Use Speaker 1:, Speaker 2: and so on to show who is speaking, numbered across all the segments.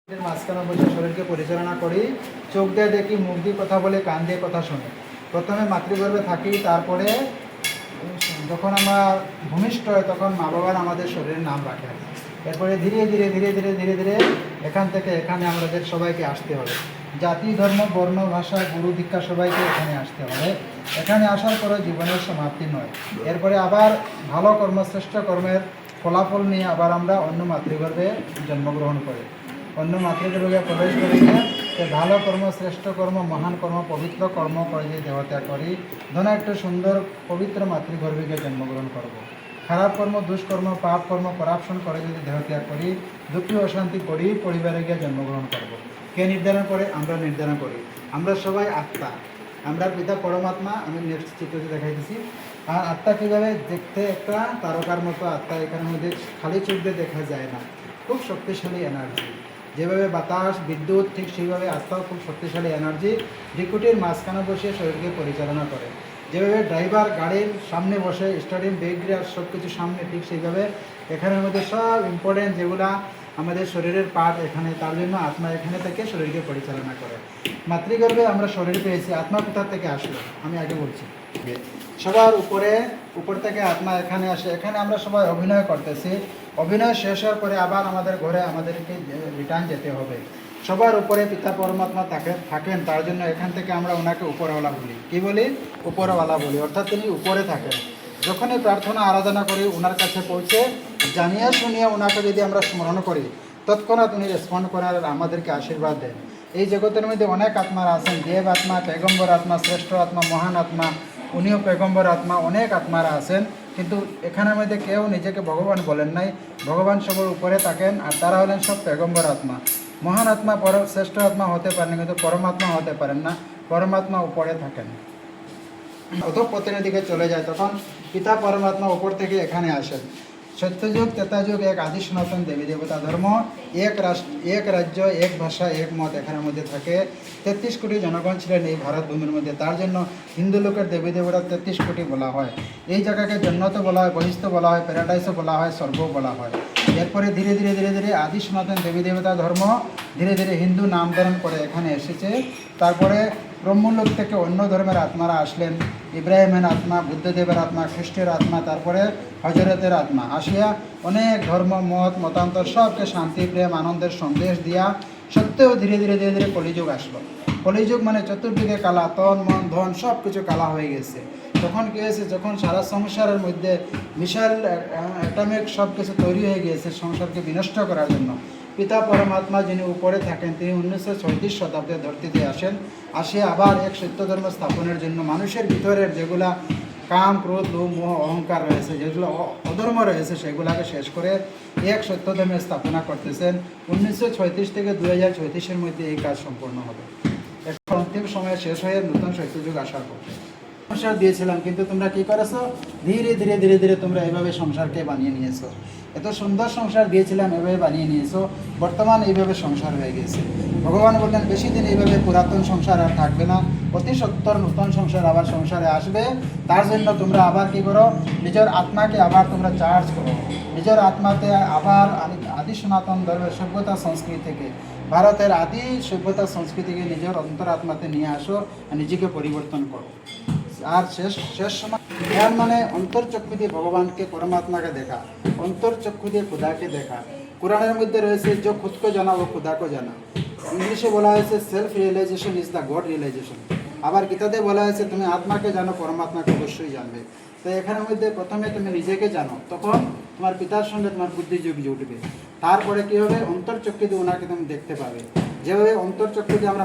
Speaker 1: মাঝখানে বসে শরীরকে পরিচালনা করি। চোখ দিয়ে দেখি, মুখ দিয়ে কথা বলে, কান দিয়ে কথা শুনি। প্রথমে মাতৃগর্ভে থাকি, তারপরে যখন আমরা ভূমিষ্ঠ হয় তখন মা বাবারা আমাদের শরীরের নাম রাখেন। এরপরে ধীরে ধীরে ধীরে ধীরে ধীরে ধীরে এখান থেকে এখানে আমাদের সবাইকে আসতে হবে। জাতি, ধর্ম, বর্ণ, ভাষা, গুরু, দীক্ষা সবাইকে এখানে আসতে হবে। এখানে আসার পরে জীবনের সমাপ্তি নয়। এরপরে আবার ভালো কর্ম, শ্রেষ্ঠ কর্মের ফলাফল নিয়ে আবার আমরা অন্য মাতৃগর্ভে জন্মগ্রহণ করি। অন্য মাতৃগর্ভে প্রবেশ করিলে ভালো কর্ম, শ্রেষ্ঠ কর্ম, মহান কর্ম, পবিত্র কর্ম করে যদি দেহত্যাগ করি, ধরো একটা সুন্দর পবিত্র মাতৃগর্ভে জন্মগ্রহণ করব। খারাপ কর্ম, দুষ্কর্ম, পাপ কর্ম, করাপশন করে যদি দেহত্যাগ করি, দুঃখী অশান্তি করি, পরিবারে গিয়ে জন্মগ্রহণ করব। কে নির্ধারণ করে? আমরা নির্ধারণ করি। আমরা সবাই আত্মা। আমরা পিতা পরমাত্মা, আমি নেক্সট চিত্রতে দেখাইতেছি। আর আত্মা কীভাবে দেখতে? একটা তারকার মতো আত্মা। এখানের মধ্যে খালি চোখ দিয়ে দেখা যায় না, খুব শক্তিশালী এনার্জি। যেভাবে বাতাস, বিদ্যুৎ, ঠিক সেইভাবে আত্মাও খুব শক্তিশালী এনার্জি। রিকুটির মাঝখানে বসে শরীরকে পরিচালনা করে। যেভাবে ড্রাইভার গাড়ির সামনে বসে স্টার্টিং ব্রেক গিয়ার সব কিছু সামনে, ঠিক সেইভাবে এখানের মধ্যে সব ইম্পর্টেন্ট যেগুলা আমাদের শরীরের পার্ট এখানে, তার জন্য আত্মা এখানে থেকে শরীরকে পরিচালনা করে। মাতৃগর্ভে আমরা শরীর পেয়েছি, আত্মা কোথা থেকে আসলো আমি আগে বলছি। সবার উপর থেকে আত্মা এখানে আসে। এখানে আমরা সবাই অভিনয় করতেছি। অভিনয় শেষ হওয়ার পরে আবার আমাদের ঘরে আমাদেরকে রিটার্ন যেতে হবে। সবার উপরে পিতা পরমাত্মা থাকেন, তার জন্য এখান থেকে আমরা ওনাকে উপরওয়ালা বলি। কি বলি? উপরওয়ালা বলি, অর্থাৎ তিনি উপরে থাকেন। যখনই প্রার্থনা আরাধনা করি ওনার কাছে পৌঁছে জানিয়ে শুনিয়ে ওনাকে যদি আমরা স্মরণ করি, তৎক্ষণাৎ উনি রেসপন্ড করেন আর আমাদেরকে আশীর্বাদ দেন। এই জগতের মধ্যে অনেক আত্মারা আছেন, দেব আত্মা, পেগম্বর আত্মা, শ্রেষ্ঠ আত্মা, মহান আত্মা, উনিও পেগম্বর আত্মা, অনেক আত্মারা আছেন। কিন্তু এখানের মধ্যে কেউ নিজেকে ভগবান বলেন নাই। ভগবান সবার উপরে থাকেন আর তারা হলেন সব পেগম্বর আত্মা। মহান আত্মা, শ্রেষ্ঠ আত্মা হতে পারেন, কিন্তু পরমাত্মা হতে পারেন না। পরমাত্মা উপরে থাকেন। অধঃপতনের দিকে চলে যায়, তখন পিতা পরমাত্মা উপর থেকে এখানে আসেন। সত্যযুগ, ত্রেতাযুগ, এক আদি সনাতন দেবী দেবতা ধর্ম, এক রাজ্য, এক ভাষা, এক মত এখানের মধ্যে থাকে। 33 কোটি জনগণ ছিলেন এই ভারত ভূমির মধ্যে। তার জন্য হিন্দু লোকের দেবী দেবতা 33 কোটি বলা হয়। এই জায়গাকে জন্নত বলা হয়, বহিষ্ঠ বলা হয়, প্যারাডাইসও বলা হয়, স্বর্গ বলা হয়। এরপরে ধীরে ধীরে ধীরে ধীরে আদি সনাতন দেবী দেবতা ধর্ম ধীরে ধীরে হিন্দু নামকরণ করে এখানে এসেছে। তারপরে ব্রহ্মলোক থেকে অন্য ধর্মের আত্মারা আসলেন। ইব্রাহিমের আত্মা, বুদ্ধদেবের আত্মা, খ্রিস্টের আত্মা, তারপরে হজরতের আত্মা আসিয়া অনেক ধর্ম, মতান্তর সবকে শান্তি, প্রেম, আনন্দের সন্দেশ দিয়া সত্ত্বেও ধীরে ধীরে ধীরে ধীরে কলিযুগ আসলো। কলিযুগ মানে চতুর্দিকে কালা, তন মন ধন সব কিছু কালা হয়ে গেছে। তখন কী হয়েছে? যখন সারা সংসারের মধ্যে বিশাল অ্যাটমিক সব কিছু তৈরি হয়ে গিয়েছে সংসারকে বিনষ্ট করার জন্য, পিতা পরমাত্মা যিনি উপরে থাকেন তিনি 1936 শতাব্দে ধরতিতে আসেন। আসে আবার এক সত্য ধর্ম স্থাপনের জন্য মানুষের ভিতরের যেগুলা কাম, ক্রোধ, লোভ, মোহ, অহংকার রয়েছে, যেগুলো অধর্ম রয়েছে, সেগুলাকে শেষ করে এক সত্য ধর্মের স্থাপনা করতেছেন। 1936 থেকে 2036-এর মধ্যে এই কাজ সম্পূর্ণ হবে। এখন অন্তিম সময়ে শেষ হয়ে নতুন সত্যযুগ আসার পথে। সংসার দিয়েছিলাম, কিন্তু তোমরা কি করেছো? ধীরে ধীরে ধীরে ধীরে তোমরা এইভাবে সংসারকে বানিয়ে নিয়েছো। এত সুন্দর সংসার দিয়েছিলাম, এভাবে বানিয়ে নিয়েছো। বর্তমান এইভাবে সংসার হয়ে গেছে। ভগবান বললেন বেশি দিন এইভাবে পুরাতন সংসার আর থাকবে না, অতি সত্তর নতুন সংসার আবার সংসারে আসবে। তার জন্য তোমরা আবার কি করো? নিজের আত্মাকে আবার তোমরা চার্জ করো। নিজের আত্মাতে আবার আদি সনাতন ধর্মের সভ্যতা সংস্কৃতি থেকে, ভারতের আদি সভ্যতা সংস্কৃতিকে নিজের অন্তরাত্মাতে নিয়ে আসো আর নিজেকে পরিবর্তন করো। আর শেষ সময় ধ্যান মানে অন্তর্চক্ষু দিয়ে ভগবানকে, পরমাত্মাকে দেখা, অন্তর্চক্ষু দিয়ে খুদাকে দেখা। কোরআনের মধ্যে রয়েছে যে খুদকে জানা ও খুদাকে জানা। ইংলিশে বলা হয়েছে self realisation is the God realisation. আবার গীতাতে বলা হয়েছে তুমি আত্মাকে জানো, পরমাত্মাকে অবশ্যই জানবে। তো এখানের মধ্যে প্রথমে তুমি নিজেকে জানো, তখন তোমার পিতার সঙ্গে তোমার বুদ্ধিযোগ জুটবে। তারপরে কী হবে? অন্তর্চক্ষু দিয়ে ওনাকে তুমি দেখতে পাবে। যেভাবে অন্তর্চক্ষু দিয়ে আমরা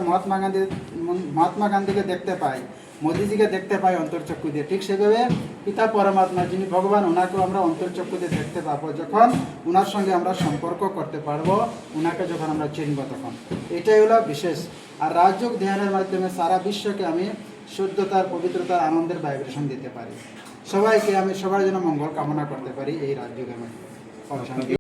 Speaker 1: মহাত্মা গান্ধীকে দেখতে পাই, মোদিজিকে দেখতে পাই অন্তর্চক্ষু দিয়ে, ঠিক সেভাবে পিতা পরমাত্মা যিনি ভগবান, ওনাকেও আমরা অন্তর্চক্ষু দিয়ে দেখতে পাবো যখন ওনার সঙ্গে আমরা সম্পর্ক করতে পারবো, ওনাকে যখন আমরা চিনব তখন। এটাই হলো বিশেষ। আর রাজযোগ ধ্যানের মাধ্যমে সারা বিশ্বকে আমি শুদ্ধতার, পবিত্রতার, আনন্দের ভাইব্রেশন দিতে পারি। সবাইকে আমি সবার জন্য মঙ্গল কামনা করতে পারি এই রাজযোগের মধ্যে।